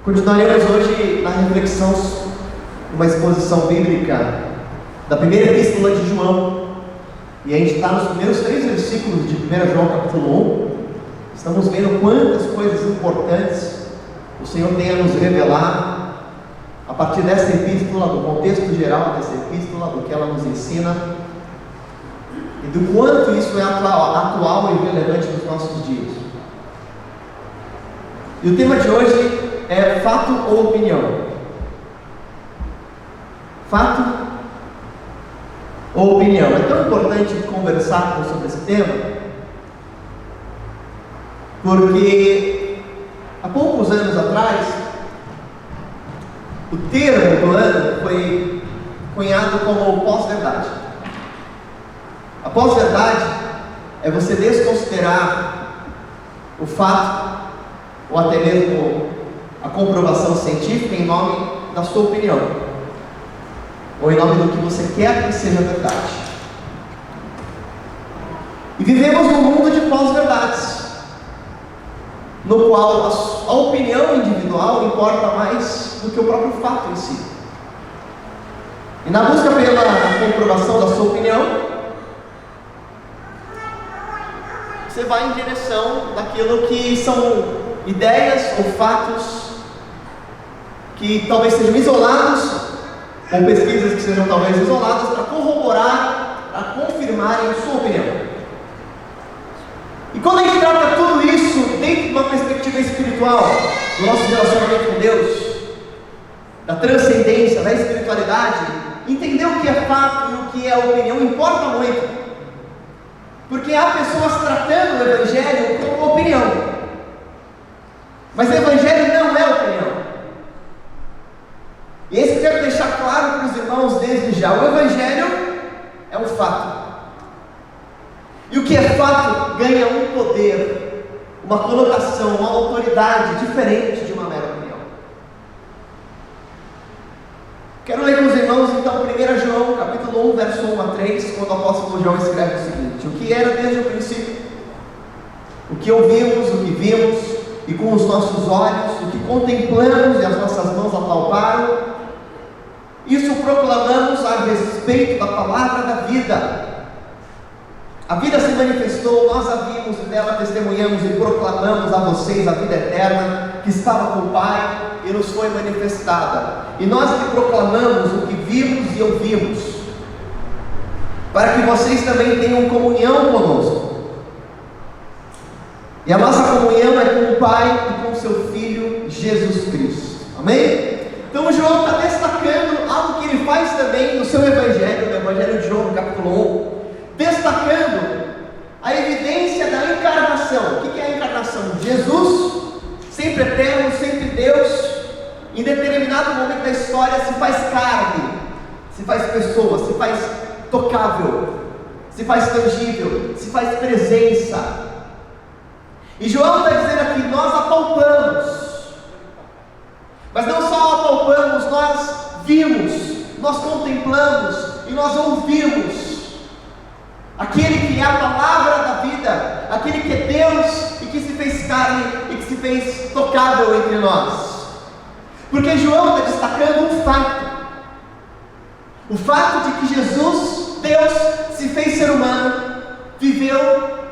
Continuaremos hoje na reflexão, uma exposição bíblica da primeira epístola de João. E a gente está nos primeiros 3 versículos de 1 João capítulo 1. Estamos vendo quantas coisas importantes o Senhor tem a nos revelar a partir dessa epístola, do contexto geral dessa epístola, do que ela nos ensina e do quanto isso é atual e relevante nos nossos dias. E o tema de hoje é fato ou opinião? Fato ou opinião? É tão importante conversarmos sobre esse tema, porque há poucos anos atrás, o termo do ano foi cunhado como pós-verdade. A pós-verdade é você desconsiderar o fato, ou até mesmo a comprovação científica em nome da sua opinião, ou em nome do que você quer que seja verdade. E vivemos num mundo de pós-verdades, no qual a opinião individual importa mais do que o próprio fato em si. E na busca pela comprovação da sua opinião, você vai em direção daquilo que são ideias ou fatos que talvez sejam isolados, ou pesquisas que sejam talvez isoladas, para corroborar, para confirmarem a sua opinião. E quando a gente trata tudo isso dentro de uma perspectiva espiritual, do nosso relacionamento com Deus, da transcendência, da espiritualidade, entender o que é fato e o que é opinião importa muito. Porque há pessoas tratando o Evangelho como opinião, mas o Evangelho não é opinião. E é isso que eu quero deixar claro para os irmãos desde já. O Evangelho é um fato. E o que é fato ganha um poder, uma conotação, uma autoridade diferente de uma mera opinião. Quero ler com os irmãos então 1 João capítulo 1, verso 1 a 3, quando o apóstolo João escreve o seguinte: o que era desde o princípio, o que ouvimos, o que vimos, e com os nossos olhos, o que contemplamos e as nossas mãos apalparam, isso proclamamos a respeito da palavra da vida. A vida se manifestou, nós a vimos e dela testemunhamos e proclamamos a vocês a vida eterna, que estava com o Pai e nos foi manifestada. E nós lhe proclamamos o que vimos e ouvimos, para que vocês também tenham comunhão conosco. E a nossa comunhão é com o Pai e com o seu Filho Jesus Cristo. Amém? Então o João está destacando algo que ele faz também no seu Evangelho, no Evangelho de João, no capítulo 1, destacando a evidência da encarnação. O que é a encarnação? Jesus, sempre eterno, sempre Deus, em determinado momento da história se faz carne, se faz pessoa, se faz tocável, se faz tangível, se faz presença. E João está dizendo aqui: nós apalpamos, mas não só apalpamos, nós vimos, nós contemplamos e nós ouvimos aquele que é a palavra da vida, aquele que é Deus e que se fez carne e que se fez tocável entre nós. Porque João está destacando um fato, o fato de que Jesus, Deus, se fez ser humano, viveu,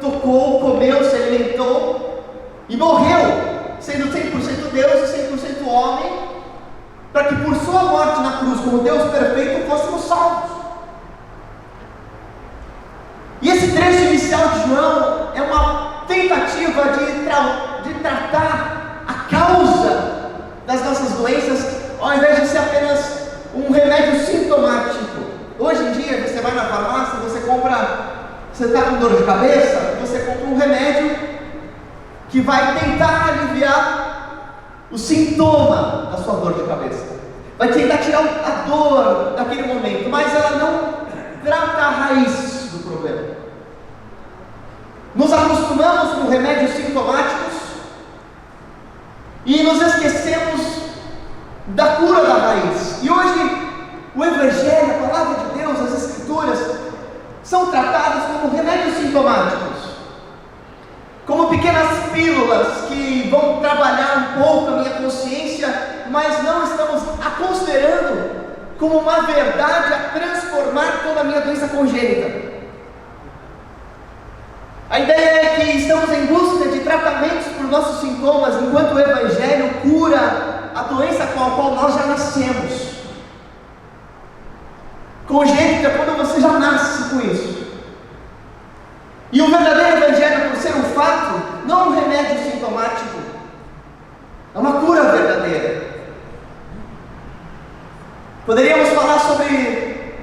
tocou, comeu, se alimentou e morreu, sendo 100% Deus e 100% homem, para que por sua morte na cruz, como Deus perfeito, fôssemos salvos. E esse trecho inicial de João é uma tentativa de tratar a causa das nossas doenças, ao invés de ser apenas um remédio sintomático. Hoje em dia, você vai na farmácia, você está com dor de cabeça, você compra um remédio que vai tentar aliviar o sintoma da sua dor de cabeça, vai tentar tirar a dor daquele momento, mas ela não trata a raiz do problema. Nos acostumamos com remédios sintomáticos e nos esquecemos da cura da raiz. E hoje o Evangelho, a palavra de Deus, as Escrituras são tratadas como remédios sintomáticos, como pequenas pequenas pílulas que vão trabalhar um pouco a minha consciência, mas não estamos a considerando como uma verdade a transformar toda a minha doença congênita. A ideia é que estamos em busca de tratamentos para os nossos sintomas, enquanto o Evangelho cura a doença com a qual nós já nascemos. Congênita é quando você já nasce com isso. E o verdadeiro Evangelho, por ser um fato, não é um remédio sintomático, é uma cura verdadeira. Poderíamos falar sobre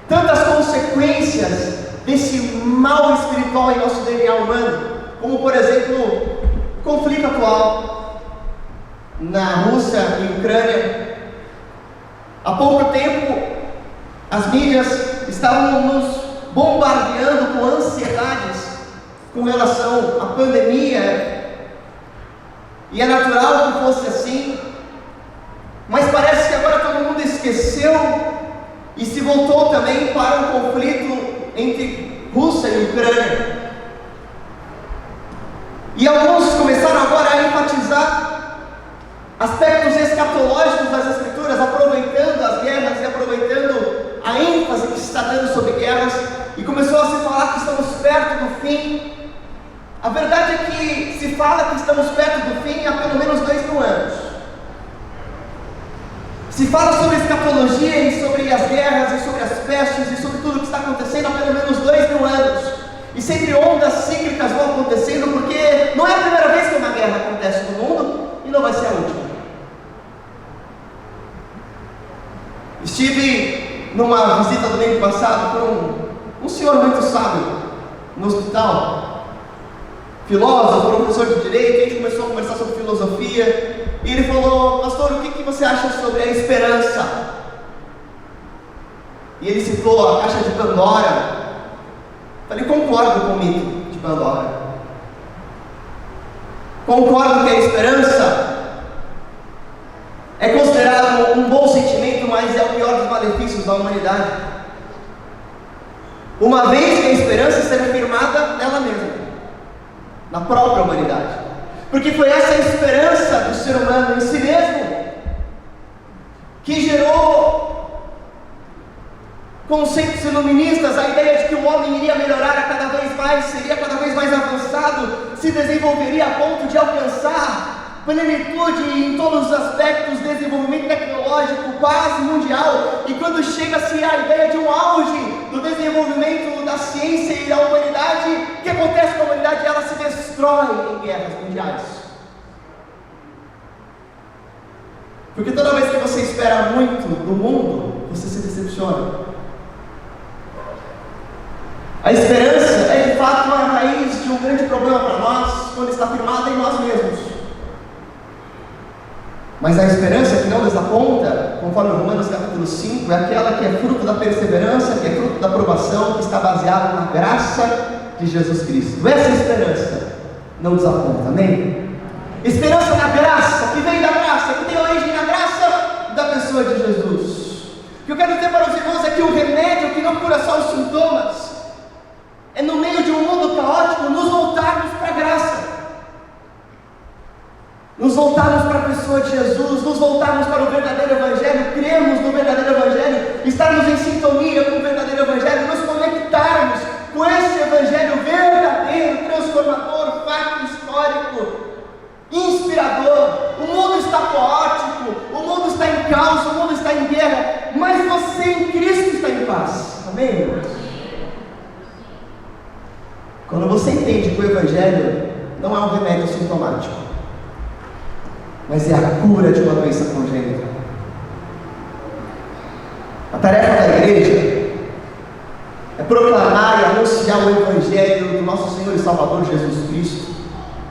tantas consequências desse mal espiritual em nosso DNA humano, como por exemplo, o conflito atual na Rússia e Ucrânia. Há pouco tempo, as mídias estavam nos bombardeando com ansiedades com relação à pandemia, e é natural que fosse assim, mas parece que agora todo mundo esqueceu e se voltou também para um conflito entre Rússia e Ucrânia. E alguns começaram agora a enfatizar aspectos escatológicos das Escrituras, aproveitando as guerras e aproveitando a ênfase que se está dando sobre guerras, e começou a se falar que estamos perto do fim. A verdade é que se fala que estamos perto do fim há pelo menos 2000 anos. Se fala sobre escatologia e sobre as guerras e sobre as pestes e sobre tudo que está acontecendo há pelo menos 2000 anos. E sempre ondas cíclicas vão acontecendo, porque não é a primeira vez que uma guerra acontece no mundo e não vai ser a última. Estive numa visita do domingo passado por um senhor muito sábio no hospital, filósofo, professor de direito. A gente começou a conversar sobre filosofia. E ele falou: pastor, o que você acha sobre a esperança? E ele citou a caixa de Pandora. Falei: concordo com o mito de Pandora. Concordo que a esperança é considerado um bom sentimento, mas é o pior dos malefícios da humanidade, uma vez que a esperança será firmada nela mesma, na própria humanidade. Porque foi essa esperança do ser humano em si mesmo que gerou conceitos iluministas, a ideia de que o homem iria melhorar a cada vez mais, seria cada vez mais avançado, se desenvolveria a ponto de alcançar plenitude em todos os aspectos, desenvolvimento tecnológico, paz mundial. E quando chega-se à ideia de um auge do desenvolvimento da ciência e da humanidade, o que acontece com a humanidade? Ela se destrói em guerras mundiais. Porque toda vez que você espera muito do mundo, você se decepciona. A esperança é de fato a raiz de um grande problema para nós, quando está firmada em nós mesmos. Mas a esperança que não desaponta, conforme Romanos capítulo 5, é aquela que é fruto da perseverança, que é fruto da aprovação, que está baseada na graça de Jesus Cristo. Essa esperança não desaponta, amém? Esperança na graça, que vem da graça, que tem origem na graça da pessoa de Jesus. O que eu quero dizer para os irmãos é que o remédio que não cura só os sintomas é, no meio de um mundo caótico, nos voltarmos para a graça, nos voltarmos para a pessoa de Jesus, nos voltarmos para o verdadeiro Evangelho, crermos no verdadeiro Evangelho, estarmos em sintonia com o verdadeiro Evangelho, nos conectarmos com esse Evangelho verdadeiro, transformador, fato histórico, inspirador. O mundo está caótico, o mundo está em caos, o mundo está em guerra, mas você em Cristo está em paz, amém, irmãos? Quando você entende que o Evangelho não é um remédio sintomático, mas é a cura de uma doença congênita. A tarefa da igreja é proclamar e anunciar o Evangelho do nosso Senhor e Salvador Jesus Cristo.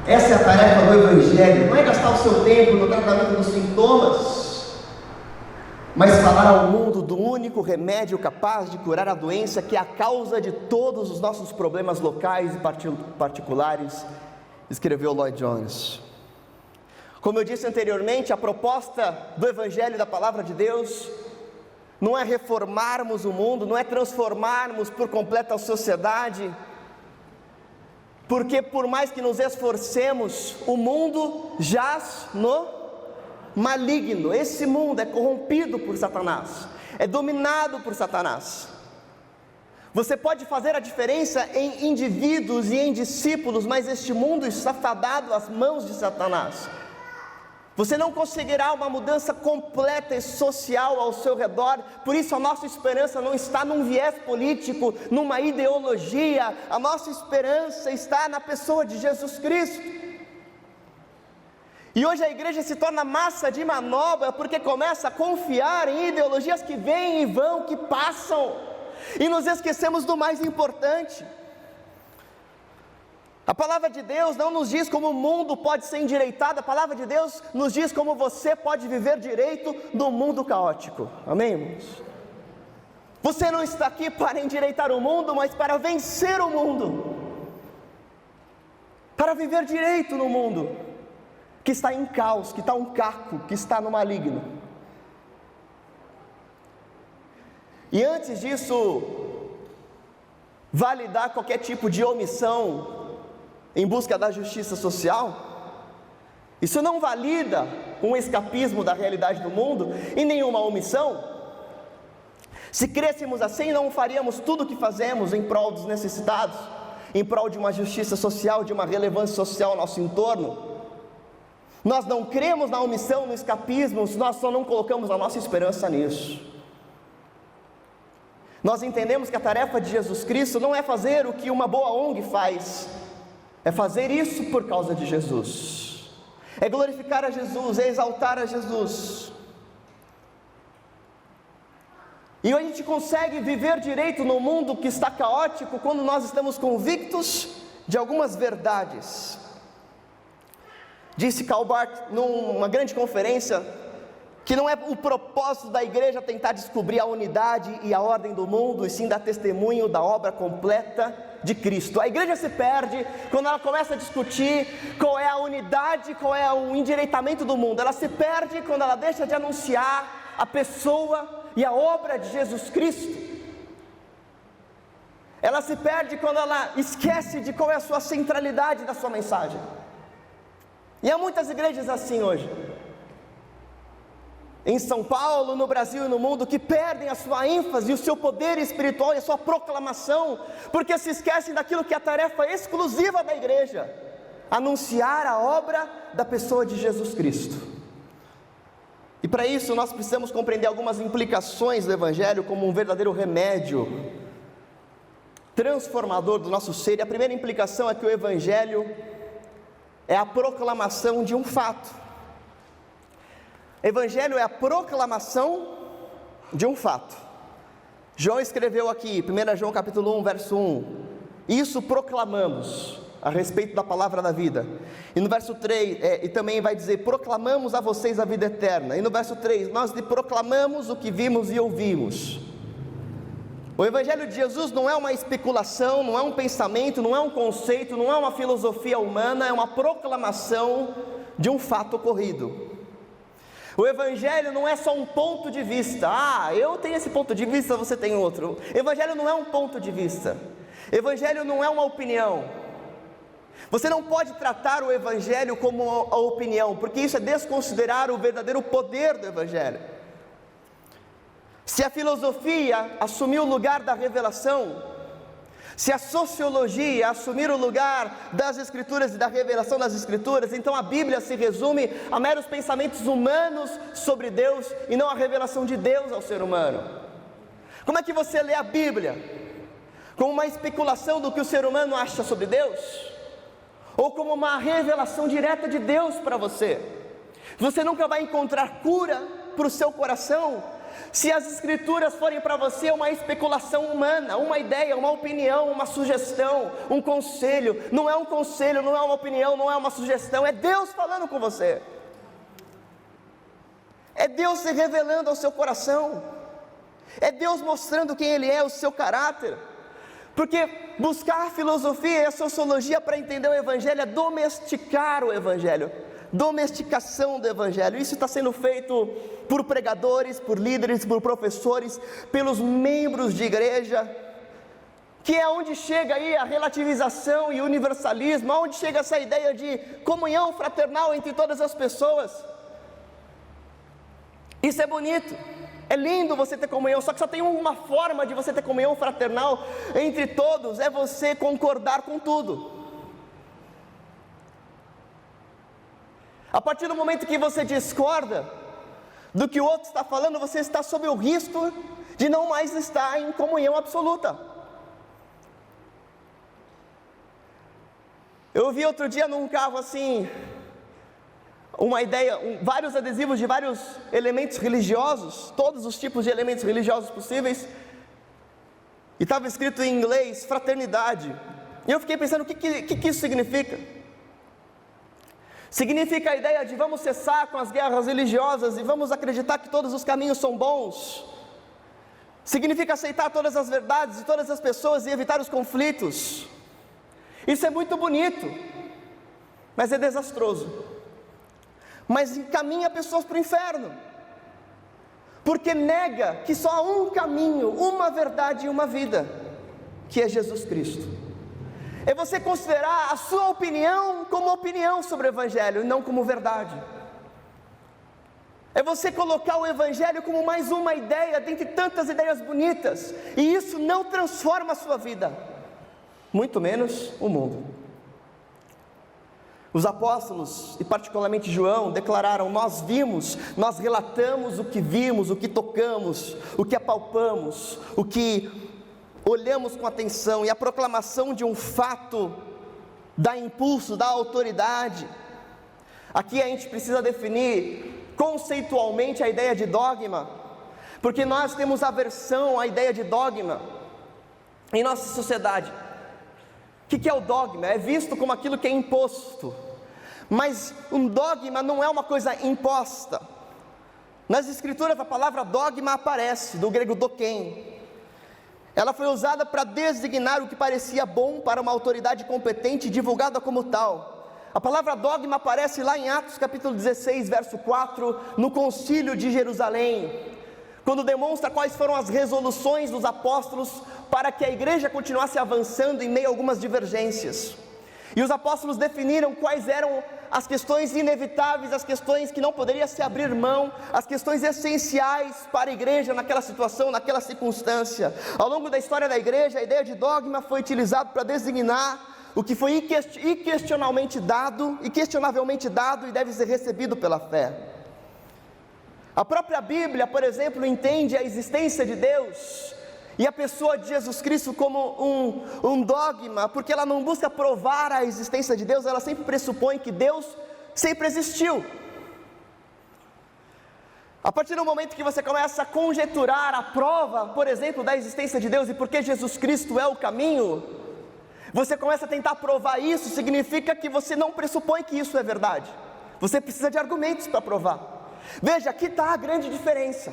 Essa é a tarefa do Evangelho. Não é gastar o seu tempo no tratamento dos sintomas, mas falar ao mundo do único remédio capaz de curar a doença que é a causa de todos os nossos problemas locais e particulares, escreveu Lloyd Jones. Como eu disse anteriormente, a proposta do Evangelho e da Palavra de Deus não é reformarmos o mundo, não é transformarmos por completo a sociedade, Porque por mais que nos esforcemos, o mundo jaz no maligno. Esse mundo é corrompido por Satanás, é dominado por Satanás. Você pode fazer a diferença em indivíduos e em discípulos, mas este mundo está fadado às mãos de Satanás. Você não conseguirá uma mudança completa e social ao seu redor. Por isso a nossa esperança não está num viés político, numa ideologia. A nossa esperança está na pessoa de Jesus Cristo. E hoje a igreja se torna massa de manobra porque começa a confiar em ideologias que vêm e vão, que passam, e nos esquecemos do mais importante. A palavra de Deus não nos diz como o mundo pode ser endireitado. A palavra de Deus nos diz como você pode viver direito no mundo caótico. Amém, irmãos? Você não está aqui para endireitar o mundo, mas para vencer o mundo, para viver direito no mundo que está em caos, que está um caco, que está no maligno. E antes disso validar qualquer tipo de omissão em busca da justiça social, isso não valida um escapismo da realidade do mundo e nenhuma omissão. Se crêssemos assim, não faríamos tudo o que fazemos em prol dos necessitados, em prol de uma justiça social, de uma relevância social ao nosso entorno. Nós não cremos na omissão, no escapismo, nós só não colocamos a nossa esperança nisso. Nós entendemos que a tarefa de Jesus Cristo não é fazer o que uma boa ONG faz, é fazer isso por causa de Jesus, é glorificar a Jesus, é exaltar a Jesus. E a gente consegue viver direito no mundo que está caótico quando nós estamos convictos de algumas verdades. Disse Karl Barth numa grande conferência que não é o propósito da igreja tentar descobrir a unidade e a ordem do mundo, e sim dar testemunho da obra completa de Cristo. A igreja se perde quando ela começa a discutir qual é a unidade, qual é o endireitamento do mundo. Ela se perde quando ela deixa de anunciar a pessoa e a obra de Jesus Cristo. Ela se perde quando ela esquece de qual é a sua centralidade da sua mensagem. E há muitas igrejas assim hoje, em São Paulo, no Brasil e no mundo, que perdem a sua ênfase, o seu poder espiritual e a sua proclamação, porque se esquecem daquilo que é a tarefa exclusiva da igreja: anunciar a obra da pessoa de Jesus Cristo. E para isso nós precisamos compreender algumas implicações do Evangelho como um verdadeiro remédio transformador do nosso ser. E a primeira implicação é que o Evangelho é a proclamação de um fato. Evangelho é a proclamação de um fato. João escreveu aqui, 1 João capítulo 1, verso 1: isso proclamamos a respeito da palavra da vida. E no verso 3, e também vai dizer: proclamamos a vocês a vida eterna. E no verso 3, nós lhe proclamamos o que vimos e ouvimos. O Evangelho de Jesus não é uma especulação, não é um pensamento, não é um conceito, não é uma filosofia humana, é uma proclamação de um fato ocorrido. O Evangelho não é só um ponto de vista. Eu tenho esse ponto de vista, você tem outro. Evangelho não é um ponto de vista. Evangelho não é uma opinião. Você não pode tratar o Evangelho como a opinião, porque isso é desconsiderar o verdadeiro poder do Evangelho. Se a filosofia assumir o lugar da revelação, se a sociologia assumir o lugar das Escrituras e da revelação das Escrituras, então a Bíblia se resume a meros pensamentos humanos sobre Deus e não a revelação de Deus ao ser humano. Como é que você lê a Bíblia? Como uma especulação do que o ser humano acha sobre Deus? Ou como uma revelação direta de Deus para você? Você nunca vai encontrar cura para o seu coração se as Escrituras forem para você uma especulação humana, uma ideia, uma opinião, uma sugestão, um conselho. Não é um conselho, não é uma opinião, não é uma sugestão, é Deus falando com você. É Deus se revelando ao seu coração. É Deus mostrando quem Ele é, o seu caráter. Porque buscar a filosofia e a sociologia para entender o Evangelho é domesticar o Evangelho. Domesticação do Evangelho. Isso está sendo feito por pregadores, por líderes, por professores, pelos membros de igreja, que é onde chega aí a relativização e universalismo, onde chega essa ideia de comunhão fraternal entre todas as pessoas. Isso é bonito, é lindo você ter comunhão, só que só tem uma forma de você ter comunhão fraternal entre todos, é você concordar com tudo. A partir do momento que você discorda do que o outro está falando, você está sob o risco de não mais estar em comunhão absoluta. Eu vi outro dia num carro assim, uma ideia, vários adesivos de vários elementos religiosos, todos os tipos de elementos religiosos possíveis, e estava escrito em inglês, fraternidade, e eu fiquei pensando, o que isso significa? Significa a ideia de vamos cessar com as guerras religiosas e vamos acreditar que todos os caminhos são bons? Significa aceitar todas as verdades de todas as pessoas e evitar os conflitos? Isso é muito bonito, mas é desastroso, mas encaminha pessoas para o inferno, porque nega que só há um caminho, uma verdade e uma vida, que é Jesus Cristo. É você considerar a sua opinião como opinião sobre o Evangelho, e não como verdade. É você colocar o Evangelho como mais uma ideia, dentre tantas ideias bonitas, e isso não transforma a sua vida, muito menos o mundo. Os apóstolos, e particularmente João, declararam: nós vimos, nós relatamos o que vimos, o que tocamos, o que apalpamos, o que olhamos com atenção, e a proclamação de um fato dá impulso, dá autoridade. Aqui a gente precisa definir conceitualmente a ideia de dogma, porque nós temos aversão à ideia de dogma em nossa sociedade. O que é o dogma? É visto como aquilo que é imposto, mas um dogma não é uma coisa imposta. Nas escrituras a palavra dogma aparece, do grego doken. Ela foi usada para designar o que parecia bom para uma autoridade competente e divulgada como tal. A palavra dogma aparece lá em Atos capítulo 16, verso 4, no concílio de Jerusalém, quando demonstra quais foram as resoluções dos apóstolos para que a igreja continuasse avançando em meio a algumas divergências. E os apóstolos definiram quais eram as questões inevitáveis, as questões que não poderia se abrir mão, as questões essenciais para a igreja naquela situação, naquela circunstância. Ao longo da história da igreja, a ideia de dogma foi utilizada para designar o que foi inquestionavelmente dado e deve ser recebido pela fé. A própria Bíblia, por exemplo, entende a existência de Deus e a pessoa de Jesus Cristo como um dogma, porque ela não busca provar a existência de Deus, ela sempre pressupõe que Deus sempre existiu. A partir do momento que você começa a conjecturar a prova, por exemplo, da existência de Deus e porque Jesus Cristo é o caminho, você começa a tentar provar isso, significa que você não pressupõe que isso é verdade, você precisa de argumentos para provar. Veja, aqui está a grande diferença.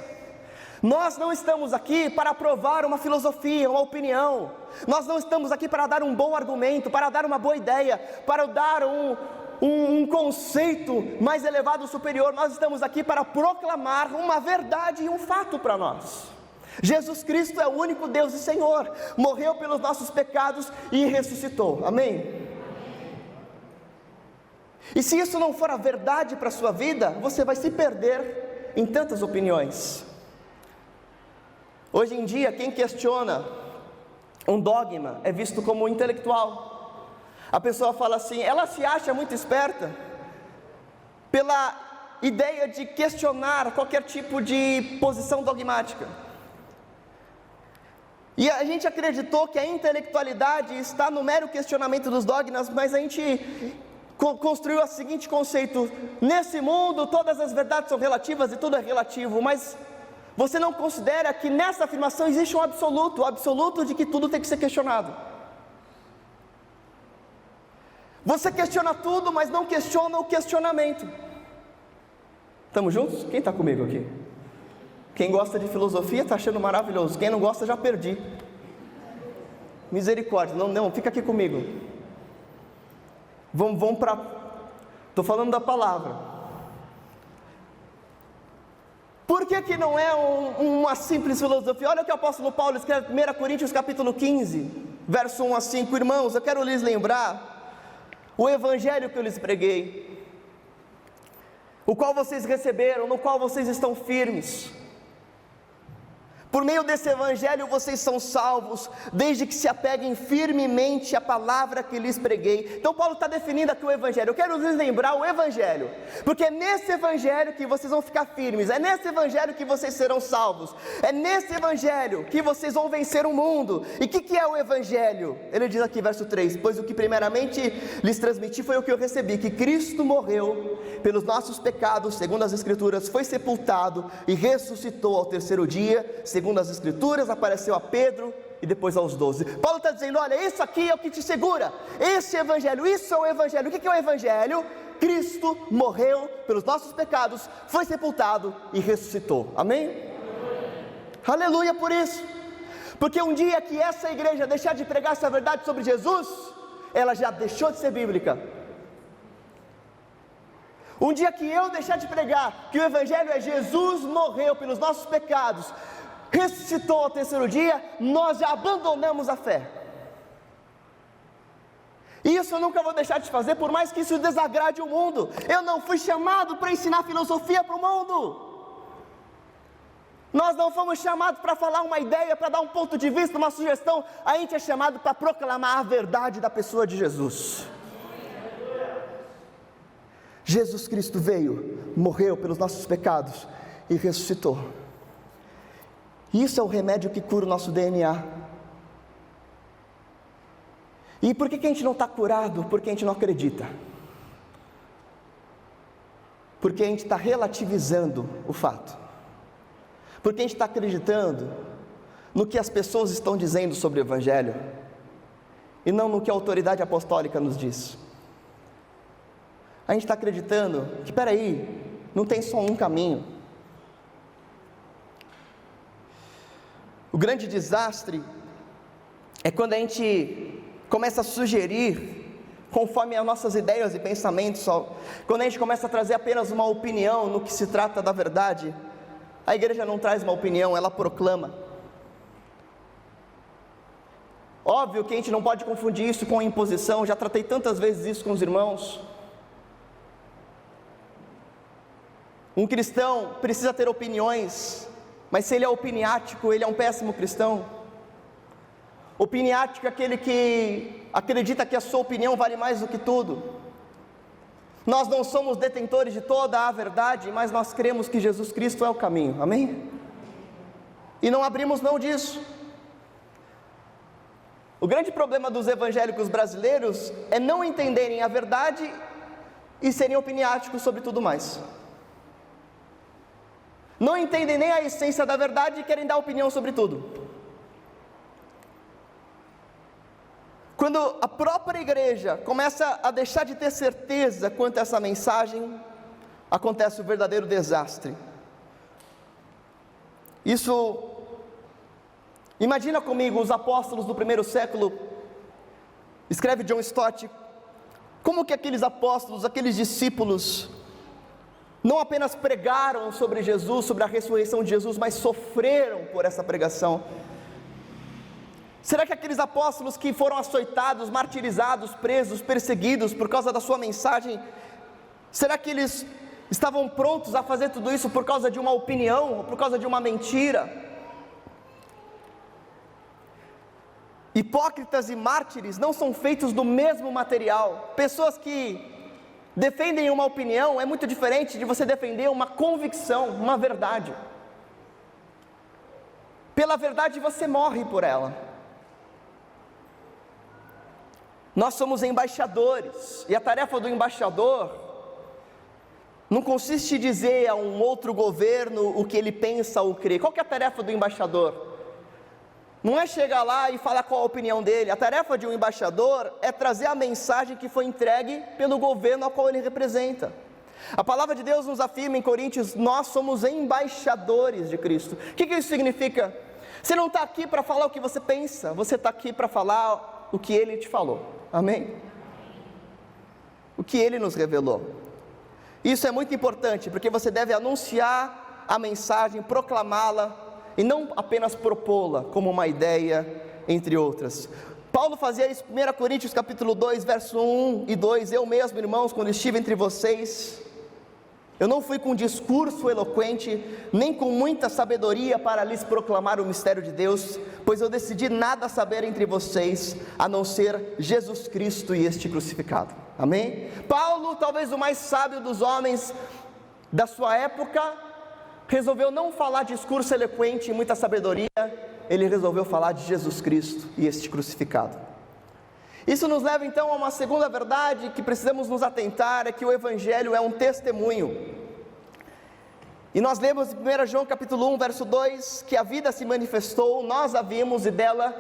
Nós não estamos aqui para provar uma filosofia, uma opinião. Nós não estamos aqui para dar um bom argumento, para dar uma boa ideia, para dar um conceito mais elevado, superior. Nós estamos aqui para proclamar uma verdade e um fato para nós. Jesus Cristo é o único Deus e Senhor, morreu pelos nossos pecados e ressuscitou, amém? E se isso não for a verdade para a sua vida, você vai se perder em tantas opiniões. Hoje em dia, quem questiona um dogma é visto como intelectual. A pessoa fala assim, ela se acha muito esperta pela ideia de questionar qualquer tipo de posição dogmática. E a gente acreditou que a intelectualidade está no mero questionamento dos dogmas, mas a gente construiu o seguinte conceito: nesse mundo todas as verdades são relativas e tudo é relativo, mas você não considera que nessa afirmação existe um absoluto, o absoluto de que tudo tem que ser questionado. Você questiona tudo, mas não questiona o questionamento. Estamos juntos? Quem está comigo aqui? Quem gosta de filosofia está achando maravilhoso, quem não gosta já perdi. Misericórdia, não, fica aqui comigo. Vamos para... Estou falando da palavra. Por que não é uma simples filosofia? Olha o que o apóstolo Paulo escreve em 1 Coríntios capítulo 15, verso 1 a 5, irmãos, eu quero lhes lembrar o evangelho que eu lhes preguei, o qual vocês receberam, no qual vocês estão firmes. Por meio desse evangelho vocês são salvos, desde que se apeguem firmemente à palavra que lhes preguei. Então Paulo está definindo aqui o evangelho. Eu quero lhes lembrar o evangelho, porque é nesse evangelho que vocês vão ficar firmes, é nesse evangelho que vocês serão salvos, é nesse evangelho que vocês vão vencer o mundo. E o que é o evangelho? Ele diz aqui, verso 3, pois o que primeiramente lhes transmiti foi o que eu recebi, que Cristo morreu pelos nossos pecados, segundo as Escrituras, foi sepultado e ressuscitou ao terceiro dia, segundo as Escrituras, apareceu a Pedro e depois aos 12. Paulo está dizendo, olha, isso aqui é o que te segura, esse evangelho, isso é o evangelho. O que é o evangelho? Cristo morreu pelos nossos pecados, foi sepultado e ressuscitou, amém? Aleluia por isso, porque um dia que essa igreja deixar de pregar essa verdade sobre Jesus, ela já deixou de ser bíblica. Um dia que eu deixar de pregar que o evangelho é Jesus morreu pelos nossos pecados, ressuscitou ao terceiro dia, nós já abandonamos a fé. E isso eu nunca vou deixar de fazer, por mais que isso desagrade o mundo. Eu não fui chamado para ensinar filosofia para o mundo. Nós não fomos chamados para falar uma ideia, para dar um ponto de vista, uma sugestão. A gente é chamado para proclamar a verdade da pessoa de Jesus. Jesus Cristo veio, morreu pelos nossos pecados e ressuscitou. Isso é o remédio que cura o nosso DNA. E por que a gente não está curado? Porque a gente não acredita. Porque a gente está relativizando o fato. Porque a gente está acreditando no que as pessoas estão dizendo sobre o Evangelho e não no que a autoridade apostólica nos diz. A gente está acreditando que, peraí, não tem só um caminho. O grande desastre é quando a gente começa a sugerir, conforme as nossas ideias e pensamentos, quando a gente começa a trazer apenas uma opinião no que se trata da verdade. A igreja não traz uma opinião, ela proclama. Óbvio que a gente não pode confundir isso com imposição, já tratei tantas vezes isso com os irmãos. Um cristão precisa ter opiniões, mas se ele é opiniático, ele é um péssimo cristão. Opiniático é aquele que acredita que a sua opinião vale mais do que tudo. Nós não somos detentores de toda a verdade, mas nós cremos que Jesus Cristo é o caminho, amém? E não abrimos mão disso. O grande problema dos evangélicos brasileiros é não entenderem a verdade e serem opiniáticos sobre tudo mais. Não entendem nem a essência da verdade e querem dar opinião sobre tudo. Quando a própria igreja começa a deixar de ter certeza quanto a essa mensagem, acontece o verdadeiro desastre. Imagina comigo os apóstolos do primeiro século, escreve John Stott, como que aqueles apóstolos, aqueles discípulos, não apenas pregaram sobre Jesus, sobre a ressurreição de Jesus, mas sofreram por essa pregação. Será que aqueles apóstolos que foram açoitados, martirizados, presos, perseguidos por causa da sua mensagem, será que eles estavam prontos a fazer tudo isso por causa de uma opinião, ou por causa de uma mentira? Hipócritas e mártires não são feitos do mesmo material. Pessoas que defendem uma opinião é muito diferente de você defender uma convicção, uma verdade. Pela verdade você morre por ela. Nós somos embaixadores, e a tarefa do embaixador não consiste em dizer a um outro governo o que ele pensa ou crê. Qual que é a tarefa do embaixador? Não é chegar lá e falar qual a opinião dele. A tarefa de um embaixador é trazer a mensagem que foi entregue pelo governo ao qual ele representa. A palavra de Deus nos afirma em Coríntios, nós somos embaixadores de Cristo. O que isso significa? Você não está aqui para falar o que você pensa, você está aqui para falar o que Ele te falou, amém? O que Ele nos revelou. Isso é muito importante, porque você deve anunciar a mensagem, proclamá-la, e não apenas propô-la como uma ideia, entre outras. Paulo fazia isso em 1 Coríntios capítulo 2, verso 1 e 2, eu mesmo, irmãos, quando estive entre vocês, eu não fui com discurso eloquente, nem com muita sabedoria para lhes proclamar o mistério de Deus, pois eu decidi nada saber entre vocês, a não ser Jesus Cristo e este crucificado. Amém? Paulo, talvez o mais sábio dos homens da sua época, resolveu não falar discurso eloquente e muita sabedoria, ele resolveu falar de Jesus Cristo e este crucificado. Isso nos leva então a uma segunda verdade que precisamos nos atentar, é que o Evangelho é um testemunho. E nós lemos em 1 João capítulo 1, verso 2, que a vida se manifestou, nós a vimos e dela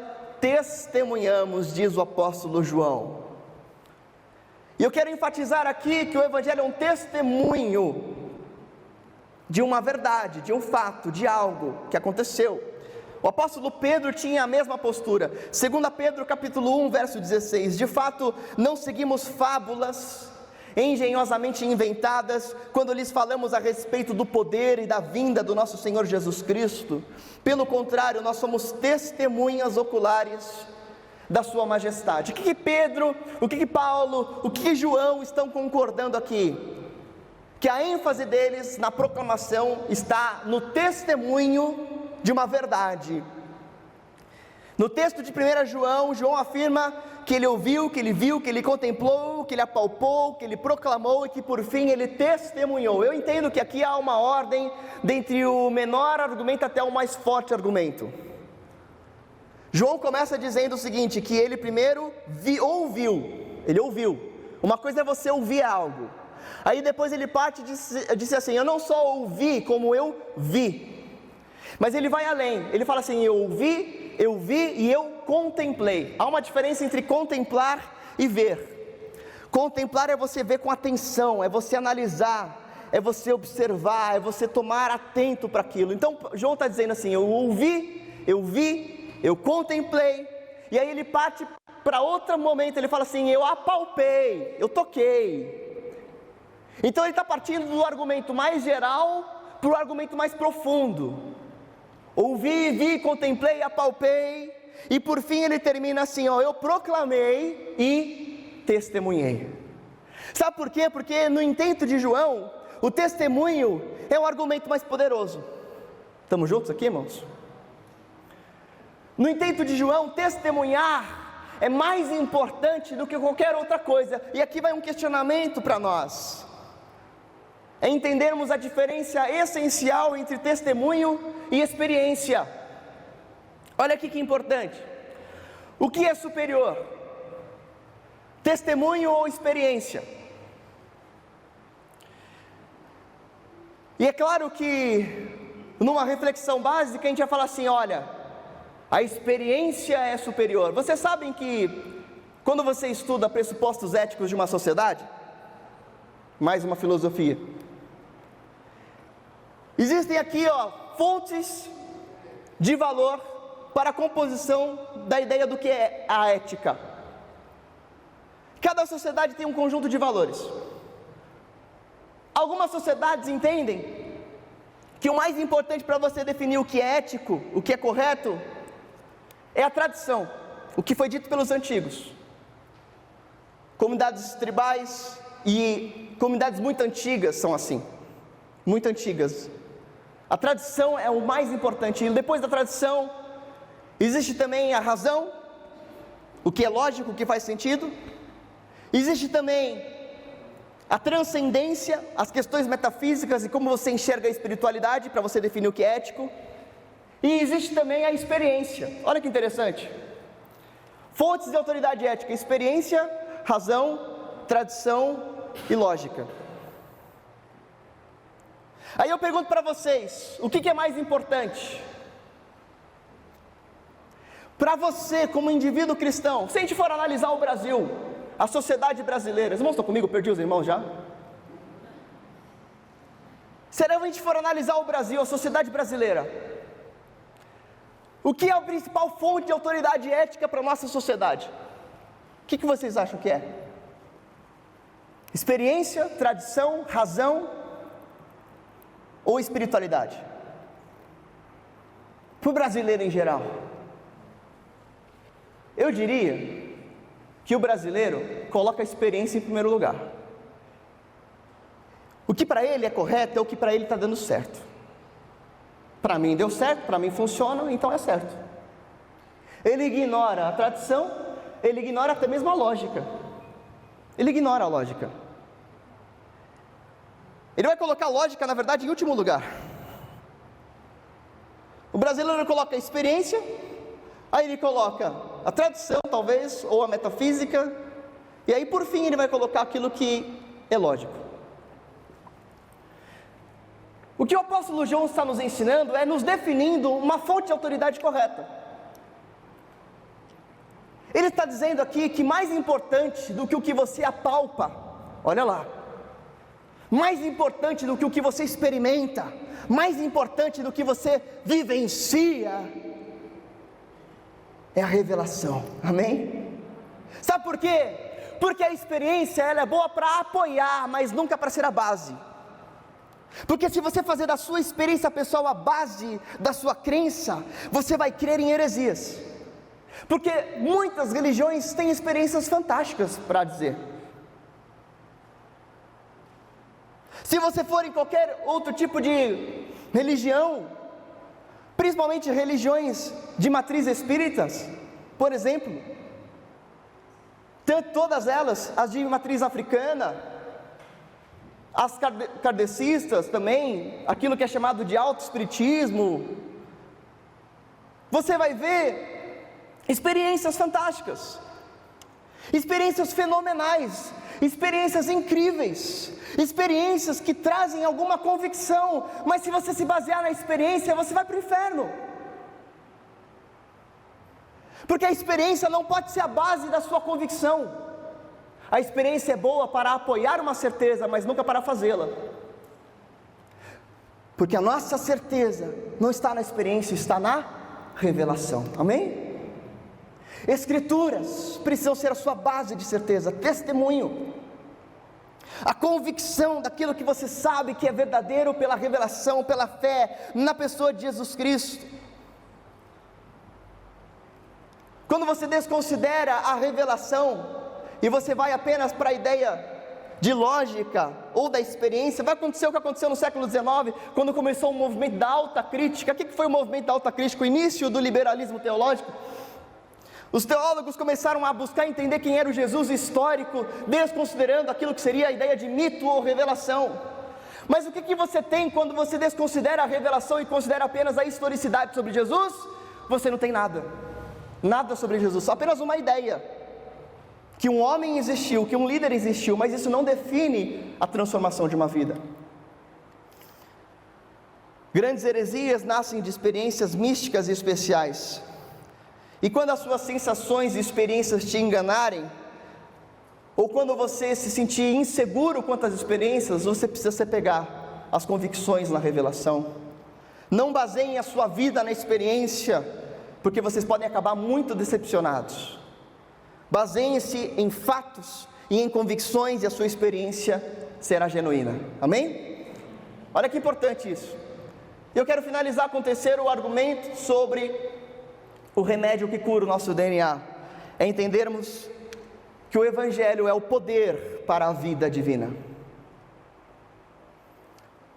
testemunhamos, diz o apóstolo João. E eu quero enfatizar aqui que o Evangelho é um testemunho de uma verdade, de um fato, de algo que aconteceu. O apóstolo Pedro tinha a mesma postura. 2 Pedro capítulo 1, verso 16, de fato não seguimos fábulas engenhosamente inventadas quando lhes falamos a respeito do poder e da vinda do nosso Senhor Jesus Cristo. Pelo contrário, nós somos testemunhas oculares da sua majestade. O que Pedro, o que Paulo, o que João estão concordando aqui? Que a ênfase deles na proclamação está no testemunho de uma verdade. No texto de 1 João, João afirma que ele ouviu, que ele viu, que ele contemplou, que ele apalpou, que ele proclamou e que por fim ele testemunhou. Eu entendo que aqui há uma ordem dentre o menor argumento até o mais forte argumento. João começa dizendo o seguinte, que ele primeiro ouviu, ele ouviu. Uma coisa é você ouvir algo, aí depois ele parte e disse assim, eu não só ouvi como eu vi. Mas ele vai além, ele fala assim, eu vi e eu contemplei. Há uma diferença entre contemplar e ver. Contemplar é você ver com atenção, é você analisar, é você observar, é você tomar atento para aquilo. Então João está dizendo assim, eu ouvi, eu vi, eu contemplei. E aí ele parte para outro momento, ele fala assim, eu apalpei, eu toquei. Então ele está partindo do argumento mais geral para o argumento mais profundo. Ouvi, vi, contemplei, apalpei, e por fim ele termina assim, ó, eu proclamei e testemunhei. Sabe por quê? Porque no intento de João, o testemunho é o argumento mais poderoso. Estamos juntos aqui, irmãos? No intento de João, testemunhar é mais importante do que qualquer outra coisa. E aqui vai um questionamento para nós. É entendermos a diferença essencial entre testemunho e experiência. Olha aqui que importante. O que é superior? Testemunho ou experiência? E é claro que numa reflexão básica a gente vai falar assim, olha, a experiência é superior. Vocês sabem que quando você estuda pressupostos éticos de uma sociedade, mais uma filosofia, existem aqui, fontes de valor para a composição da ideia do que é a ética. Cada sociedade tem um conjunto de valores. Algumas sociedades entendem que o mais importante para você definir o que é ético, o que é correto, é a tradição, o que foi dito pelos antigos. Comunidades tribais e comunidades muito antigas são assim, muito antigas. A tradição é o mais importante, e depois da tradição, existe também a razão, o que é lógico, o que faz sentido, existe também a transcendência, as questões metafísicas e como você enxerga a espiritualidade, para você definir o que é ético, e existe também a experiência. Olha que interessante, fontes de autoridade ética, experiência, razão, tradição e lógica. Aí eu pergunto para vocês, o que é mais importante? Para você como indivíduo cristão, se a gente for analisar o Brasil, a sociedade brasileira, os irmãos estão comigo? Perdi os irmãos já? Se a gente for analisar o Brasil, a sociedade brasileira, o que é a principal fonte de autoridade ética para a nossa sociedade? O que vocês acham que é? Experiência, tradição, razão ou espiritualidade? Para o brasileiro em geral. Eu diria que o brasileiro coloca a experiência em primeiro lugar. O que para ele é correto é o que para ele está dando certo. Para mim deu certo, para mim funciona, então é certo. Ele ignora a tradição, ele ignora até mesmo a lógica. Ele ignora a lógica. Ele vai colocar a lógica, na verdade, em último lugar. O brasileiro coloca a experiência, aí ele coloca a tradição, talvez, ou a metafísica, e aí por fim ele vai colocar aquilo que é lógico. O que o apóstolo João está nos ensinando é nos definindo uma fonte de autoridade correta. Ele está dizendo aqui que mais importante do que o que você apalpa, olha lá, mais importante do que o que você experimenta, mais importante do que você vivencia, é a revelação, amém? Sabe por quê? Porque a experiência ela é boa para apoiar, mas nunca para ser a base. Porque se você fazer da sua experiência pessoal a base da sua crença, você vai crer em heresias. Porque muitas religiões têm experiências fantásticas para dizer. Se você for em qualquer outro tipo de religião, principalmente religiões de matriz espíritas, por exemplo, todas elas, as de matriz africana, as kardecistas também, aquilo que é chamado de auto-espiritismo, você vai ver experiências fantásticas, experiências fenomenais, experiências incríveis, experiências que trazem alguma convicção, mas se você se basear na experiência, você vai para o inferno, porque a experiência não pode ser a base da sua convicção. A experiência é boa para apoiar uma certeza, mas nunca para fazê-la, porque a nossa certeza não está na experiência, está na revelação, amém? Escrituras precisam ser a sua base de certeza, testemunho, a convicção daquilo que você sabe que é verdadeiro pela revelação, pela fé na pessoa de Jesus Cristo. Quando você desconsidera a revelação e você vai apenas para a ideia de lógica ou da experiência, vai acontecer o que aconteceu no século XIX, quando começou o movimento da alta crítica. O que foi o movimento da alta crítica? O início do liberalismo teológico. Os teólogos começaram a buscar entender quem era o Jesus histórico, desconsiderando aquilo que seria a ideia de mito ou revelação. Mas o que você tem quando você desconsidera a revelação e considera apenas a historicidade sobre Jesus? Você não tem nada, nada sobre Jesus, só apenas uma ideia, que um homem existiu, que um líder existiu, mas isso não define a transformação de uma vida. Grandes heresias nascem de experiências místicas e especiais, e quando as suas sensações e experiências te enganarem, ou quando você se sentir inseguro quanto às experiências, você precisa se apegar às convicções na revelação. Não baseiem a sua vida na experiência, porque vocês podem acabar muito decepcionados. Baseiem-se em fatos e em convicções, e a sua experiência será genuína, amém? Olha que importante isso. Eu quero finalizar com o terceiro argumento sobre o remédio que cura o nosso DNA, é entendermos que o Evangelho é o poder para a vida divina.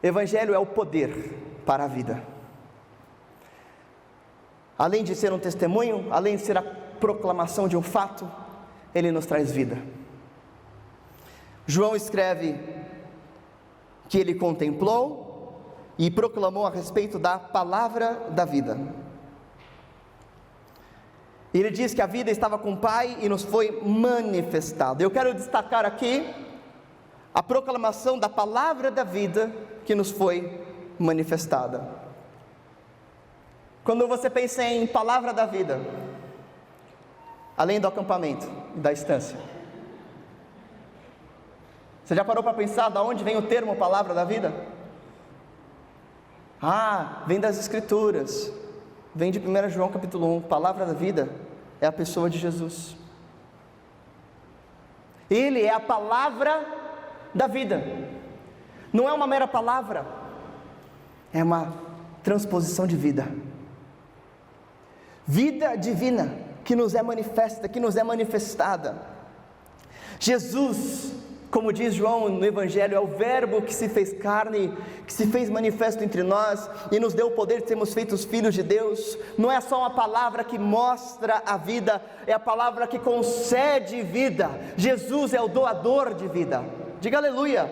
Evangelho é o poder para a vida. Além de ser um testemunho, além de ser a proclamação de um fato, ele nos traz vida. João escreve que ele contemplou e proclamou a respeito da palavra da vida. Ele diz que a vida estava com o Pai e nos foi manifestada. Eu quero destacar aqui a proclamação da palavra da vida que nos foi manifestada. Quando você pensa em palavra da vida, além do acampamento e da estância, você já parou para pensar de onde vem o termo palavra da vida? Vem das Escrituras, vem de 1 João capítulo 1, palavra da vida é a pessoa de Jesus. Ele é a palavra da vida, não é uma mera palavra, é uma transposição de vida, vida divina, que nos é manifesta, que nos é manifestada. Jesus, como diz João no Evangelho, é o Verbo que se fez carne, que se fez manifesto entre nós e nos deu o poder de sermos feitos filhos de Deus. Não é só uma palavra que mostra a vida, é a palavra que concede vida. Jesus é o doador de vida. Diga aleluia.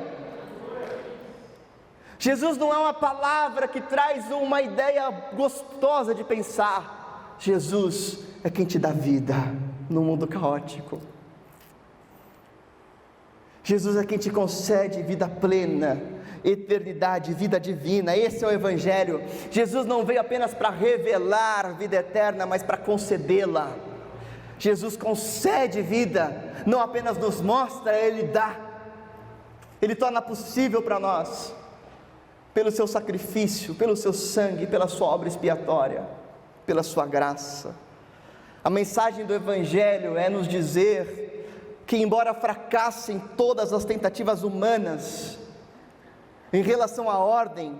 Jesus não é uma palavra que traz uma ideia gostosa de pensar. Jesus é quem te dá vida no mundo caótico. Jesus é quem te concede vida plena, eternidade, vida divina. Esse é o Evangelho. Jesus não veio apenas para revelar vida eterna, mas para concedê-la. Jesus concede vida, não apenas nos mostra, Ele dá. Ele torna possível para nós, pelo seu sacrifício, pelo seu sangue, pela sua obra expiatória, pela sua graça. A mensagem do Evangelho é nos dizer que, embora fracassem todas as tentativas humanas em relação à ordem,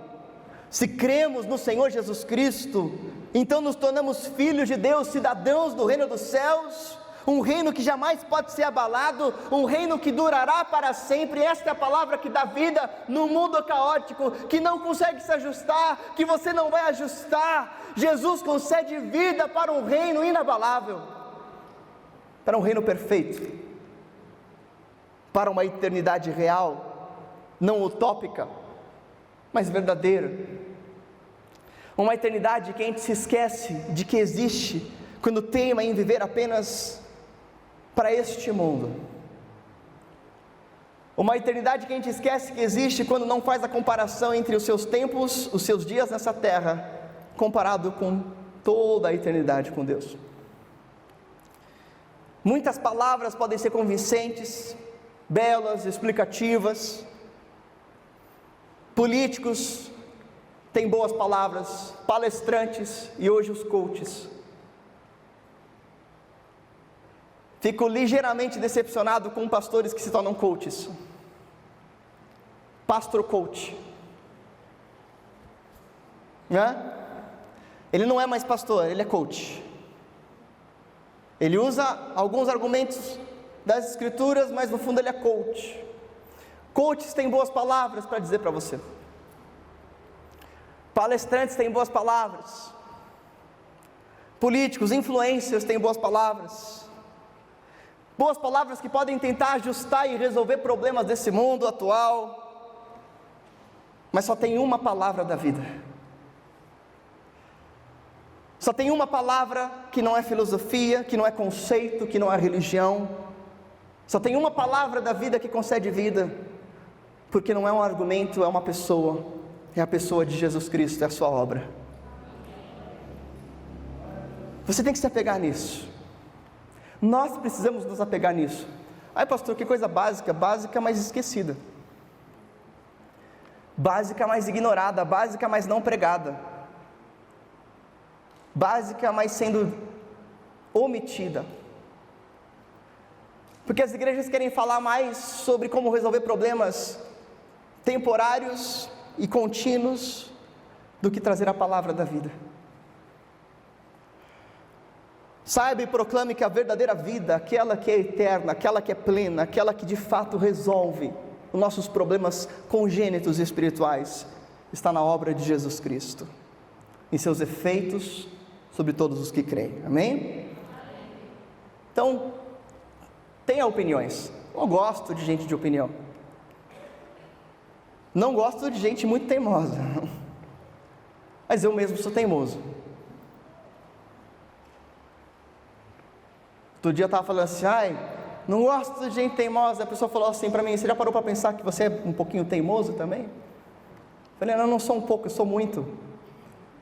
se cremos no Senhor Jesus Cristo, então nos tornamos filhos de Deus, cidadãos do reino dos céus, um reino que jamais pode ser abalado, um reino que durará para sempre. Esta é a palavra que dá vida no mundo caótico, que não consegue se ajustar, que você não vai ajustar. Jesus concede vida para um reino inabalável, para um reino perfeito, para uma eternidade real, não utópica, mas verdadeira. Uma eternidade que a gente se esquece de que existe quando teima em viver apenas para este mundo. Uma eternidade que a gente esquece que existe quando não faz a comparação entre os seus tempos, os seus dias nessa terra, comparado com toda a eternidade com Deus. Muitas palavras podem ser convincentes, belas, explicativas. Políticos têm boas palavras, palestrantes e hoje os coaches. Fico ligeiramente decepcionado com pastores que se tornam coaches. Pastor coach, né? Ele não é mais pastor, ele é coach. Ele usa alguns argumentos das escrituras, mas no fundo ele é coach. Coaches têm boas palavras para dizer para você. Palestrantes têm boas palavras. Políticos, influencers têm boas palavras. Boas palavras que podem tentar ajustar e resolver problemas desse mundo atual. Mas só tem uma palavra da vida. Só tem uma palavra que não é filosofia, que não é conceito, que não é religião. Só tem uma palavra da vida que concede vida, porque não é um argumento, é uma pessoa, é a pessoa de Jesus Cristo, é a sua obra. Você tem que se apegar nisso. Nós precisamos nos apegar nisso. Ai pastor, que coisa básica, básica mas esquecida. Básica mas ignorada, básica mas não pregada. Básica mas sendo omitida. Porque as igrejas querem falar mais sobre como resolver problemas temporários e contínuos do que trazer a palavra da vida. Saiba e proclame que a verdadeira vida, aquela que é eterna, aquela que é plena, aquela que de fato resolve os nossos problemas congênitos e espirituais, está na obra de Jesus Cristo, em seus efeitos sobre todos os que creem. Amém? Então, tenha opiniões. Eu gosto de gente de opinião. Não gosto de gente muito teimosa. Mas eu mesmo sou teimoso. Outro dia eu estava falando assim, não gosto de gente teimosa. A pessoa falou assim para mim, você já parou para pensar que você é um pouquinho teimoso também? Eu falei, não sou um pouco, eu sou muito.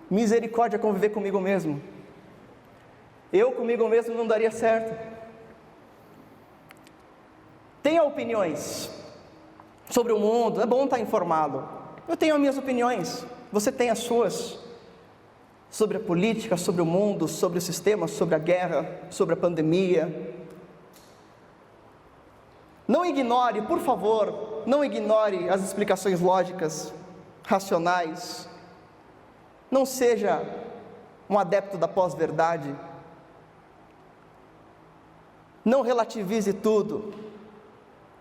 Misericórdia conviver comigo mesmo. Eu comigo mesmo não daria certo. Tenha opiniões sobre o mundo, é bom estar informado. Eu tenho as minhas opiniões, você tem as suas. Sobre a política, sobre o mundo, sobre o sistema, sobre a guerra, sobre a pandemia. Não ignore, por favor, não ignore as explicações lógicas, racionais. Não seja um adepto da pós-verdade. Não relativize tudo.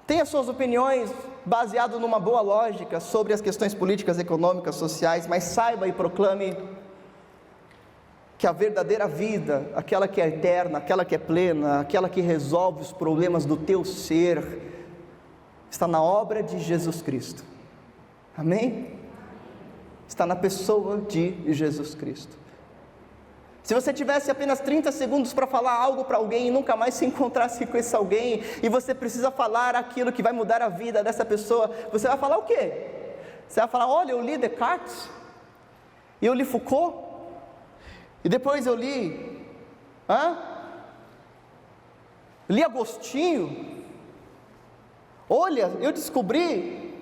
Tenha suas opiniões baseado numa boa lógica sobre as questões políticas, econômicas, sociais, mas saiba e proclame que a verdadeira vida, aquela que é eterna, aquela que é plena, aquela que resolve os problemas do teu ser, está na obra de Jesus Cristo. Amém? Está na pessoa de Jesus Cristo. Se você tivesse apenas 30 segundos para falar algo para alguém e nunca mais se encontrasse com esse alguém, e você precisa falar aquilo que vai mudar a vida dessa pessoa, você vai falar o quê? Você vai falar: olha, eu li Descartes, e eu li Foucault, e depois eu li Agostinho. Olha, eu descobri,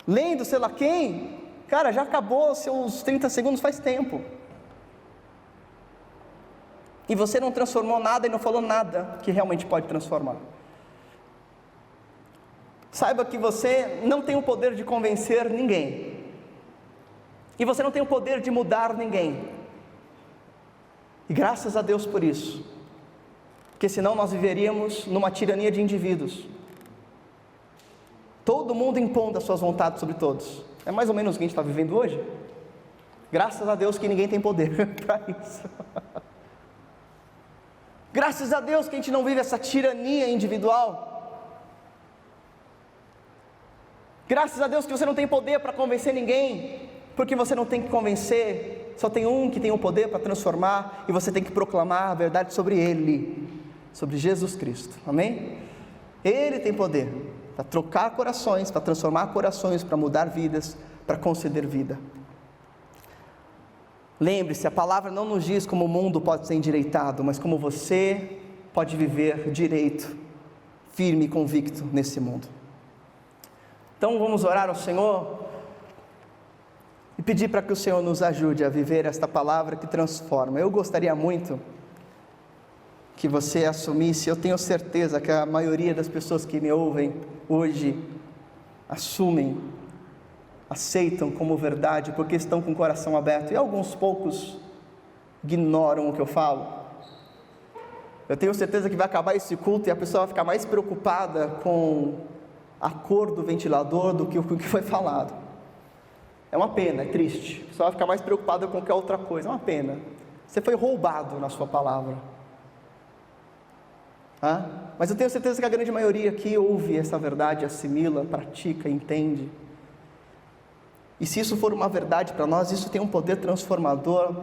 lendo sei lá quem. Cara, já acabou os seus 30 segundos faz tempo. E você não transformou nada e não falou nada que realmente pode transformar. Saiba que você não tem o poder de convencer ninguém. E você não tem o poder de mudar ninguém. E graças a Deus por isso. Porque senão nós viveríamos numa tirania de indivíduos. Todo mundo impondo as suas vontades sobre todos. É mais ou menos o que a gente está vivendo hoje. Graças a Deus que ninguém tem poder para isso. Graças a Deus que a gente não vive essa tirania individual. Graças a Deus que você não tem poder para convencer ninguém, porque você não tem que convencer, só tem um que tem o poder para transformar, e você tem que proclamar a verdade sobre Ele, sobre Jesus Cristo, amém? Ele tem poder para trocar corações, para transformar corações, para mudar vidas, para conceder vida. Lembre-se, a palavra não nos diz como o mundo pode ser endireitado, mas como você pode viver direito, firme e convicto nesse mundo. Então vamos orar ao Senhor e pedir para que o Senhor nos ajude a viver esta palavra que transforma. Eu gostaria muito que você assumisse, eu tenho certeza que a maioria das pessoas que me ouvem hoje assumem, aceitam como verdade, porque estão com o coração aberto, e alguns poucos ignoram o que eu falo. Eu tenho certeza que vai acabar esse culto e a pessoa vai ficar mais preocupada com a cor do ventilador do que o que foi falado. É uma pena, é triste. A pessoa vai ficar mais preocupada com qualquer outra coisa. É uma pena. Você foi roubado na sua palavra. Mas eu tenho certeza que a grande maioria aqui ouve essa verdade, assimila, pratica, entende. E se isso for uma verdade para nós, isso tem um poder transformador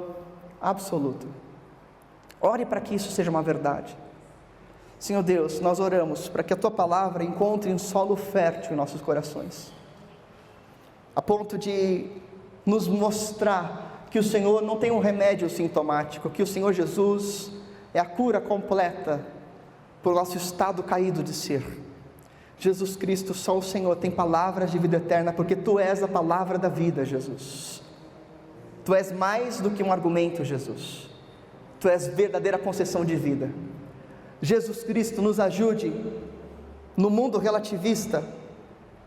absoluto. Ore para que isso seja uma verdade. Senhor Deus, nós oramos para que a Tua palavra encontre um solo fértil em nossos corações, a ponto de nos mostrar que o Senhor não tem um remédio sintomático, que o Senhor Jesus é a cura completa para o nosso estado caído de ser. Jesus Cristo, só o Senhor tem palavras de vida eterna, porque Tu és a palavra da vida, Jesus. Tu és mais do que um argumento, Jesus. Tu és verdadeira concessão de vida. Jesus Cristo, nos ajude no mundo relativista,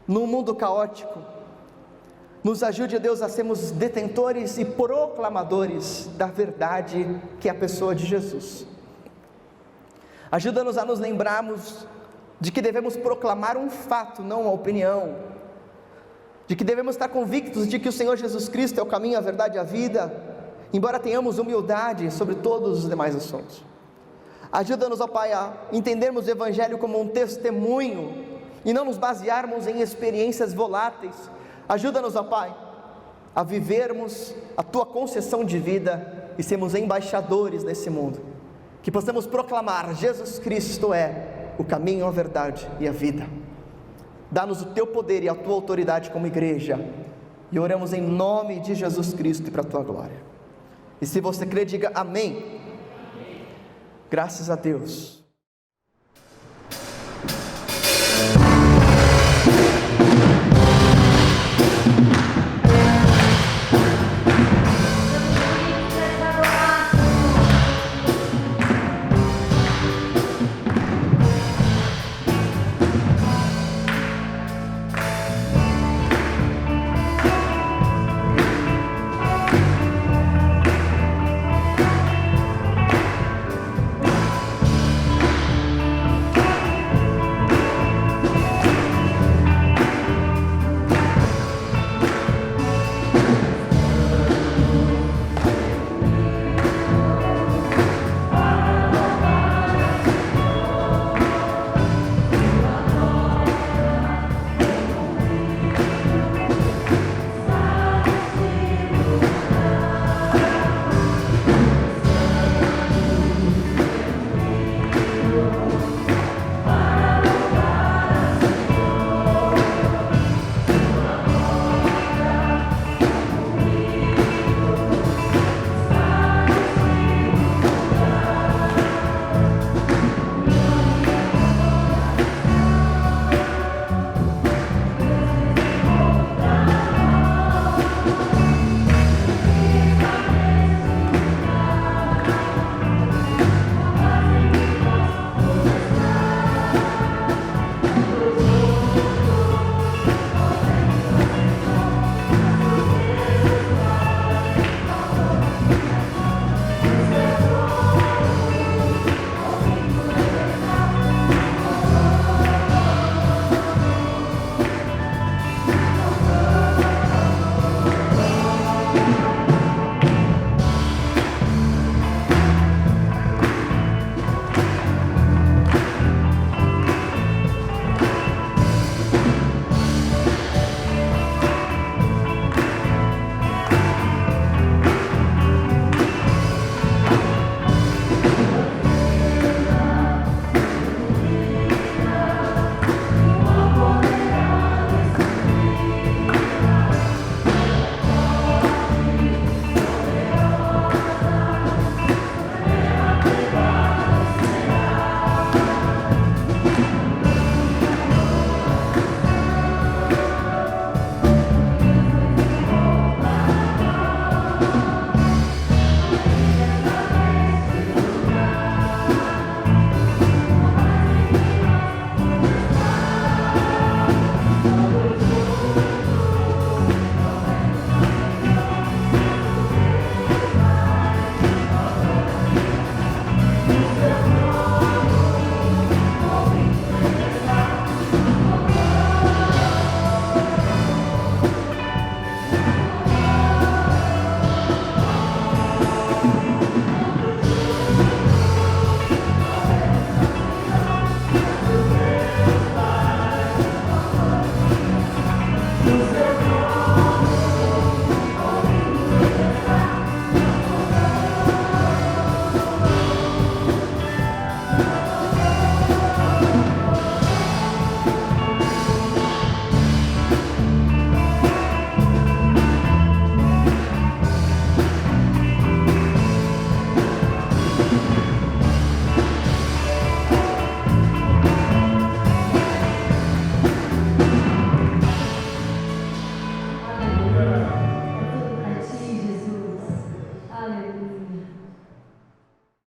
no mundo caótico. Nos ajude, Deus, a sermos detentores e proclamadores da verdade que é a pessoa de Jesus. Ajuda-nos a nos lembrarmos de que devemos proclamar um fato, não uma opinião, de que devemos estar convictos de que o Senhor Jesus Cristo é o caminho, a verdade e a vida, embora tenhamos humildade sobre todos os demais assuntos. Ajuda-nos, ó Pai, a entendermos o Evangelho como um testemunho e não nos basearmos em experiências voláteis. Ajuda-nos, ó Pai, a vivermos a Tua concessão de vida e sermos embaixadores nesse mundo, que possamos proclamar: Jesus Cristo é o caminho, a verdade e a vida. Dá-nos o Teu poder e a Tua autoridade como igreja, e oramos em nome de Jesus Cristo e para a Tua glória. E se você crê, diga amém. Graças a Deus. Jesus.